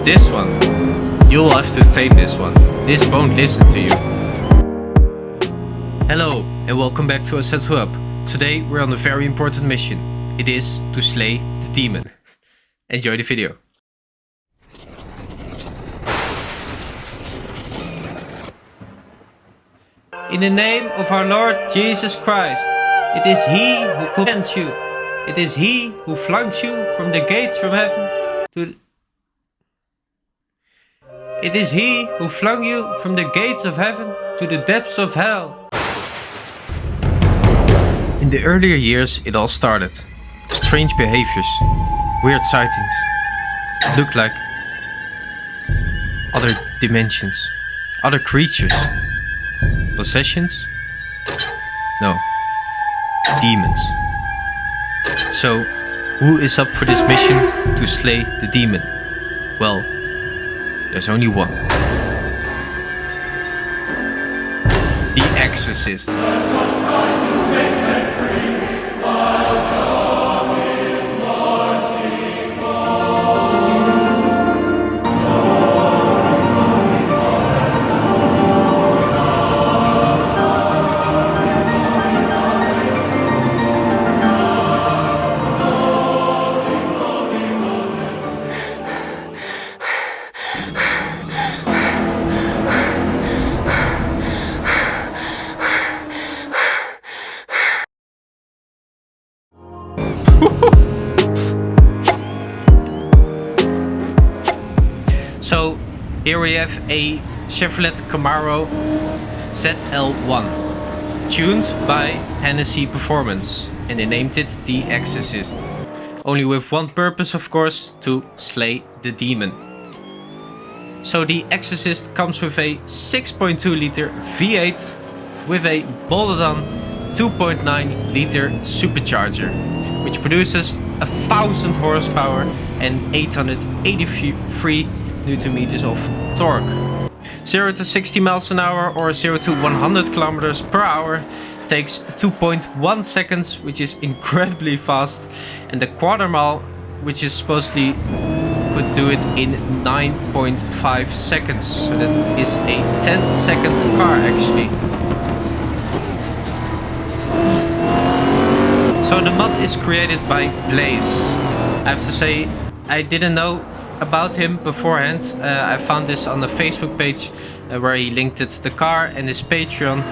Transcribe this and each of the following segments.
But this one, you'll have to take this one. This won't listen to you. Hello and welcome back to Assetto Hub. Today we're on a very important mission. It is to slay the demon. Enjoy the video. In the name of our Lord Jesus Christ, it is He who condemns you. It is He who flunks you from the gates from heaven to the... It is He who flung you from the gates of heaven to the depths of hell. In the earlier years it all started. Strange behaviors, weird sightings. It looked like other dimensions, other creatures. Possessions? No. Demons. So, who is up for this mission to slay the demon? Well, there's only one. The Exorcist. So here we have a Chevrolet Camaro ZL1 tuned by Hennessey Performance, and they named it the Exorcist. Only with one purpose, of course, to slay the demon. So the Exorcist comes with a 6.2 liter V8 with a bolted-on 2.9 liter supercharger, which produces 1,000 horsepower and 883 Newton meters of torque. 0 to 60 miles an hour or 0 to 100 kilometers per hour takes 2.1 seconds, which is incredibly fast, and the quarter mile, which is supposedly could do it in 9.5 seconds. So that is a 10-second car actually. So the mod is created by Blaze. I have to say, I didn't know about him beforehand. I found this on the Facebook page where he linked it to the car and his Patreon.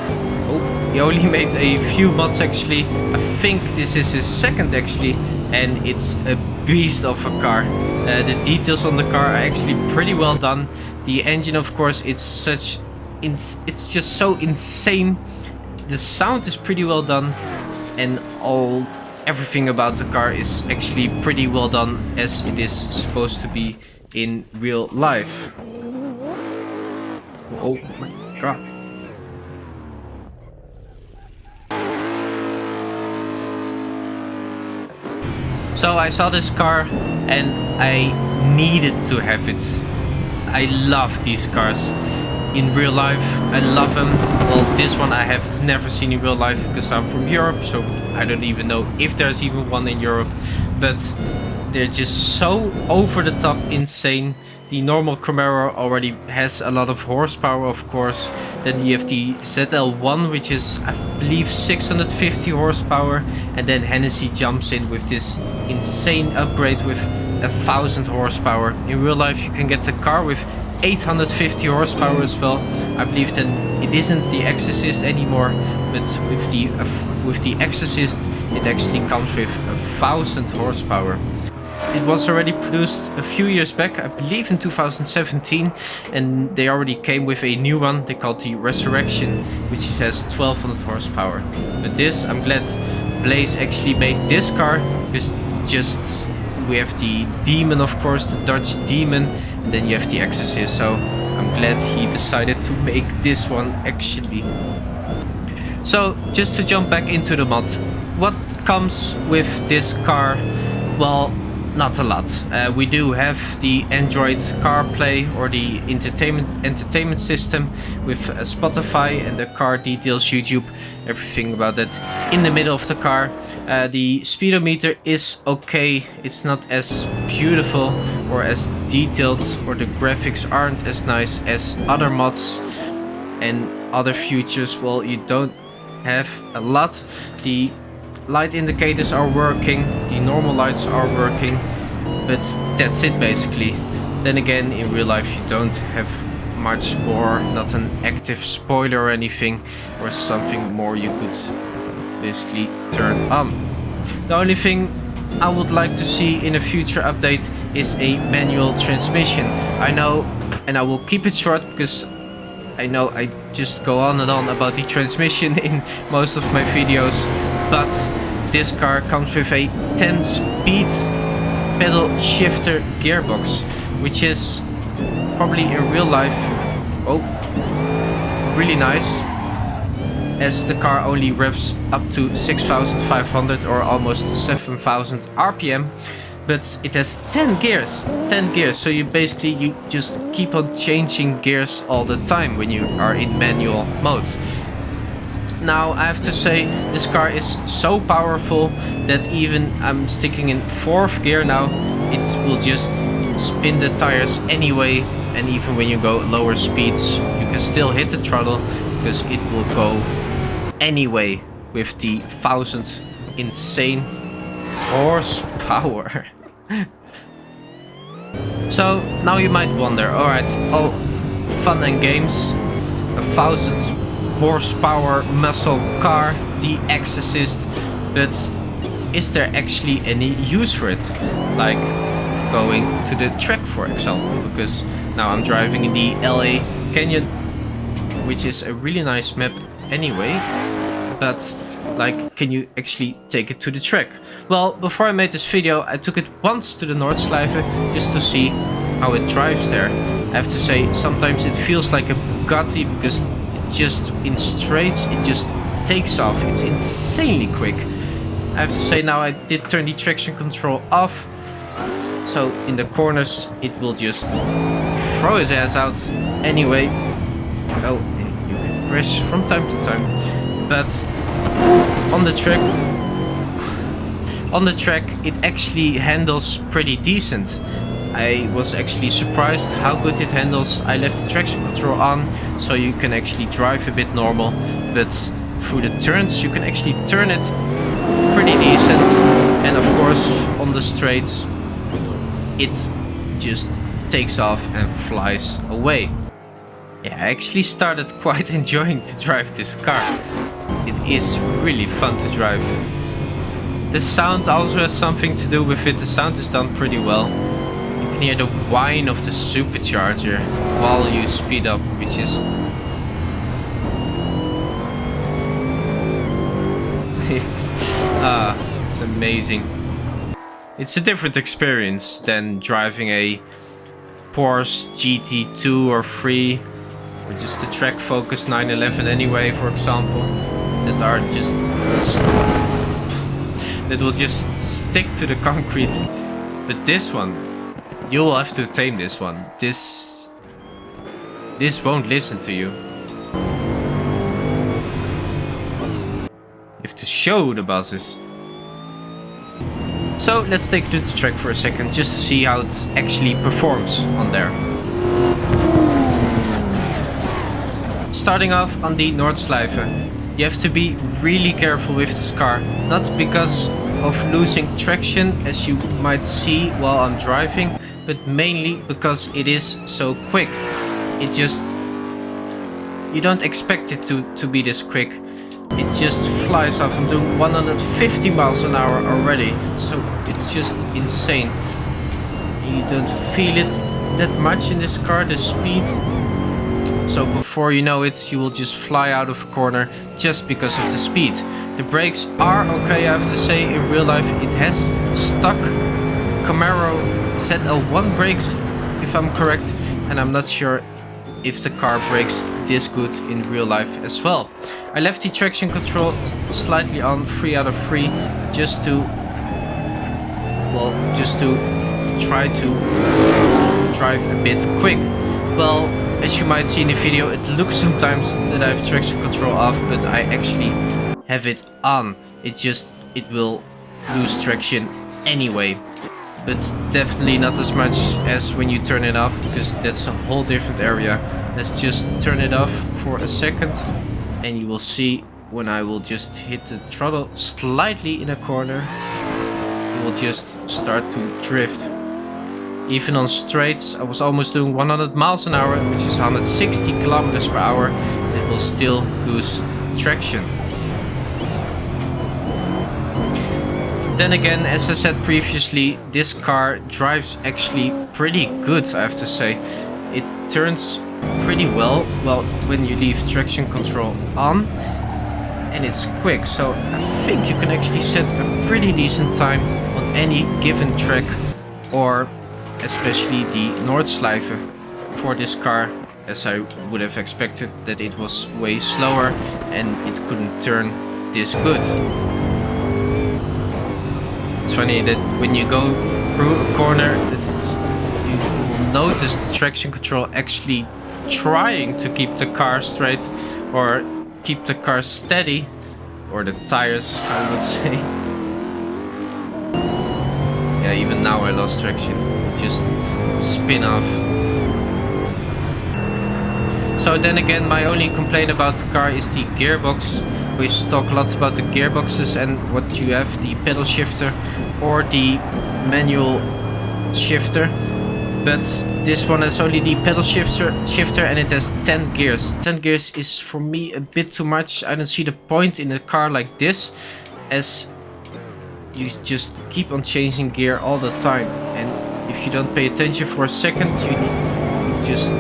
Oh, he only made a few mods actually. I think this is his second actually, and it's a beast of a car. The details on the car are actually pretty well done. The engine, of course, it's just so insane. The sound is pretty well done, and everything about the car is actually pretty well done as it is supposed to be in real life. Oh my god. So I saw this car and I needed to have it. I love these cars. In real life, I love them. Well, this one I have never seen in real life because I'm from Europe, so I don't even know if there's even one in Europe. But they're just so over the top insane. The normal Camaro already has a lot of horsepower, of course. Then you have the ZL1, which is, I believe, 650 horsepower. And then Hennessey jumps in with this insane upgrade with 1,000 horsepower. In real life, you can get a car with 850 horsepower as well. I believe then it isn't the Exorcist anymore, but with the Exorcist it actually comes with 1,000 horsepower. It was already produced a few years back, I believe in 2017, and they already came with a new one they called the Resurrection, which has 1,200 horsepower. But this, I'm glad Blaze actually made this car, because it's just, we have the demon, of course, the Dutch demon, and then you have the Exorcist, so I'm glad he decided to make this one actually. So just to jump back into the mod, what comes with this car? Well, not a lot. We do have the Android CarPlay or the entertainment system with Spotify and the car details, YouTube, everything about that in the middle of the car. The speedometer is okay. It's not as beautiful or as detailed, or the graphics aren't as nice as other mods and other features. Well, you don't have a lot. The light indicators are working, the normal lights are working, but that's it basically. Then again, in real life you don't have much more, not an active spoiler or anything, or something more you could basically turn on. The only thing I would like to see in a future update is a manual transmission. I know, and I will keep it short because I know I just go on and on about the transmission in most of my videos, but this car comes with a 10-speed pedal shifter gearbox, which is probably in real life really nice, as the car only revs up to 6,500 or almost 7,000 RPM. But it has 10 gears, so you just keep on changing gears all the time when you are in manual mode. Now I have to say, this car is so powerful that even I'm sticking in 4th gear now, it will just spin the tires anyway, and even when you go lower speeds you can still hit the throttle because it will go anyway with the 1,000 insane horsepower. So now you might wonder, alright, all fun and games, 1,000 horsepower muscle car, the Exorcist, but is there actually any use for it? Like going to the track, for example, because now I'm driving in the LA Canyon, which is a really nice map anyway, but like, can you actually take it to the track? Well, before I made this video, I took it once to the Nordschleife just to see how it drives there. I have to say, sometimes it feels like a Bugatti because it just, in straights, it just takes off. It's insanely quick. I have to say, now I did turn the traction control off, so in the corners it will just throw his ass out anyway. Oh, and you can crash from time to time, but on the track it actually handles pretty decent. I was actually surprised how good it handles. I left the traction control on so you can actually drive a bit normal, but through the turns you can actually turn it pretty decent, and of course on the straights it just takes off and flies away. Yeah, I actually started quite enjoying to drive this car. It is really fun to drive. The sound also has something to do with it. The sound is done pretty well. You can hear the whine of the supercharger while you speed up, which is it's amazing. It's a different experience than driving a Porsche GT2 or 3, or just the track focused 911 anyway, for example, that are just that will just stick to the concrete. But this one, you will have to tame this one. This won't listen to you. You have to show the buzzes. So let's take it to the track for a second, just to see how it actually performs on there. Starting off on the Nordschleife, you have to be really careful with this car, not because of losing traction as you might see while I'm driving, but mainly because it is so quick. It just, you don't expect it to be this quick. It just flies off. I'm doing 150 miles an hour already, so it's just insane. You don't feel it that much in this car, the speed. So before you know it, you will just fly out of a corner just because of the speed. The brakes are okay, I have to say. In real life it has stock Camaro ZL1 brakes, if I'm correct, and I'm not sure if the car brakes this good in real life as well. I left the traction control slightly on, 3 out of 3, just to well, just to try to drive a bit quick. Well, as you might see in the video, it looks sometimes that I have traction control off, but I actually have it on. It will lose traction anyway, but definitely not as much as when you turn it off, because that's a whole different area. Let's just turn it off for a second, and you will see when I will just hit the throttle slightly in a corner, it will just start to drift. Even on straights, I was almost doing 100 miles an hour, which is 160 kilometers per hour, and it will still lose traction. Then again, as I said previously, this car drives actually pretty good, I have to say. It turns pretty well when you leave traction control on, and it's quick, so I think you can actually set a pretty decent time on any given track, or especially the Nordschleife for this car, as I would have expected that it was way slower and it couldn't turn this good. It's funny that when you go through a corner, you will notice the traction control actually trying to keep the car straight or keep the car steady, or the tires, I would say. Yeah, even now I lost traction. Just spin off. So then again, my only complaint about the car is the gearbox. We talk a lot about the gearboxes and what you have, the pedal shifter or the manual shifter. But this one has only the pedal shifter and it has 10 gears. 10 gears is for me a bit too much. I don't see the point in a car like this, as you just keep on changing gear all the time. And if you don't pay attention for a second, you just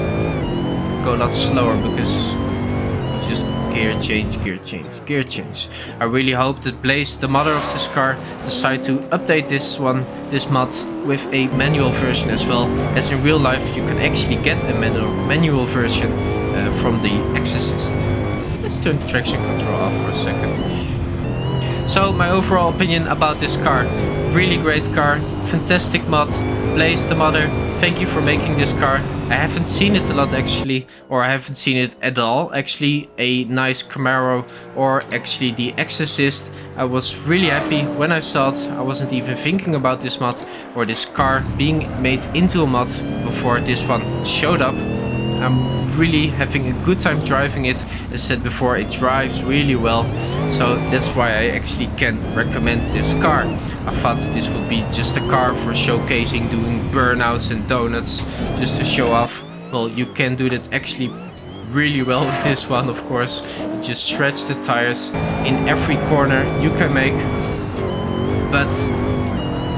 go a lot slower, because you just gear change. I really hope that Blaze, the mother of this car, decide to update this mod with a manual version as well, as in real life you can actually get a manual version from the Exorcist. Let's turn traction control off for a second. So my overall opinion about this car: really great car, fantastic mod. Blaze, the mother, thank you for making this car. I haven't seen it a lot actually, or I haven't seen it at all actually, a nice Camaro or actually the Exorcist. I was really happy when I saw it. I wasn't even thinking about this mod or this car being made into a mod before this one showed up. I'm really having a good time driving it. As I said before, it drives really well, so that's why I actually can recommend this car. I thought this would be just a car for showcasing, doing burnouts and donuts just to show off. Well, you can do that actually really well with this one, of course. You just stretch the tires in every corner you can make, but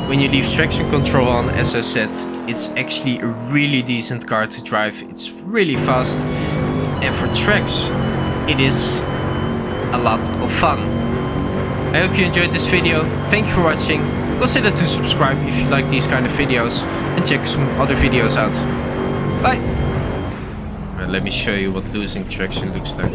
when you leave traction control on, as I said, it's actually a really decent car to drive. It's really fast, and for tracks, it is a lot of fun. I hope you enjoyed this video. Thank you for watching. Consider to subscribe if you like these kind of videos, and check some other videos out. Bye! Let me show you what losing traction looks like.